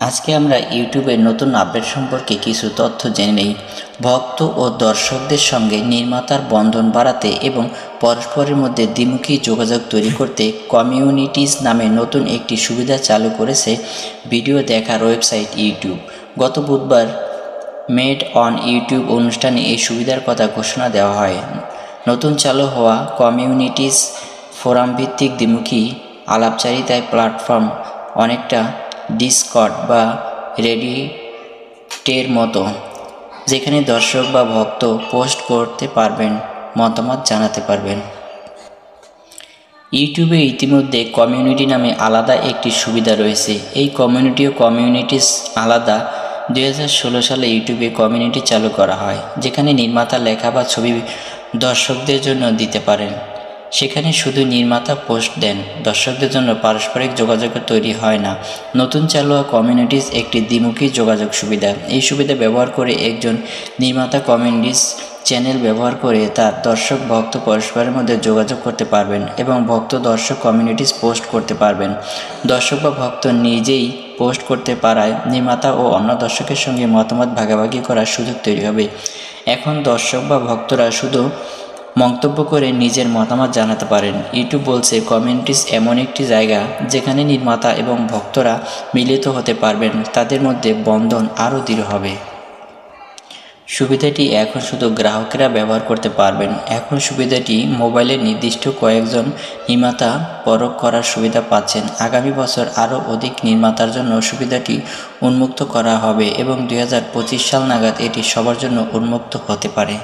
আজকে আমরা ইউটিউবের নতুন আপডেট সম্পর্কে কিছু তথ্য জেনে নেই। ভক্ত ও দর্শকদের সঙ্গে নির্মাতার বন্ধন বাড়াতে এবং পরস্পরের মধ্যে দ্বিমুখী যোগাযোগ তৈরি করতে কমিউনিটিজ নামে নতুন একটি সুবিধা চালু করেছে ভিডিও দেখার ওয়েবসাইট ইউটিউব। গত বুধবার মেড অন ইউটিউব অনুষ্ঠানে এই সুবিধার কথা ঘোষণা দেওয়া হয়। নতুন চালু হওয়া কমিউনিটিজ ফোরাম ভিত্তিক দ্বিমুখী আলাপচারিতায় প্ল্যাটফর্ম অনেকটা ডিসকর্ড বা রেডিটের মতো, যেখানে দর্শক বা ভক্ত পোস্ট করতে পারবেন, মতামত জানাতে পারবেন। ইউটিউবে ইতিমধ্যে কমিউনিটি নামে আলাদা একটি সুবিধা রয়েছে। এই কমিউনিটি ও কমিউনিটিস আলাদা 2016 সালে ইউটিউবে কমিউনিটি চালু করা হয়, যেখানে নির্মাতা লেখা বা ছবি দর্শকদের জন্য দিতে পারেন। সেখানে শুধু নির্মাতা পোস্ট দেন, দর্শকদের জন্য পারস্পরিক যোগাযোগ তৈরি হয় না। নতুন চালু হওয়া কমিউনিটিস একটি দ্বিমুখী যোগাযোগ সুবিধা। এই সুবিধা ব্যবহার করে একজন নির্মাতা কমিউনিটিস চ্যানেল ব্যবহার করে তার দর্শক ভক্ত পরস্পরের মধ্যে যোগাযোগ করতে পারবেন এবং ভক্ত দর্শক কমিউনিটিস পোস্ট করতে পারবেন। দর্শক বা ভক্ত নিজেই পোস্ট করতে পারায় নির্মাতা ও অন্য দর্শকের সঙ্গে মতামত ভাগাভাগি করার সুযোগ তৈরি হবে। এখন দর্শক বা ভক্তরা শুধু মন্তব্য করে নিজের মতামত জানাতে পারেন। ইউটিউব বলছে, কমিউনিটিস এমন একটি জায়গা যেখানে নির্মাতা এবং ভক্তরা মিলিত হতে পারবেন, তাদের মধ্যে বন্ধন আরও দৃঢ় হবে। সুবিধাটি এখন শুধু গ্রাহকেরা ব্যবহার করতে পারবেন। এখন সুবিধাটি মোবাইলের নির্দিষ্ট কয়েকজন নির্মাতা প্রয়োগ করার সুবিধা পাচ্ছেন। আগামী বছর আরও অধিক নির্মাতার জন্য সুবিধাটি উন্মুক্ত করা হবে এবং 2025 সাল নাগাদ এটি সবার জন্য উন্মুক্ত হতে পারে।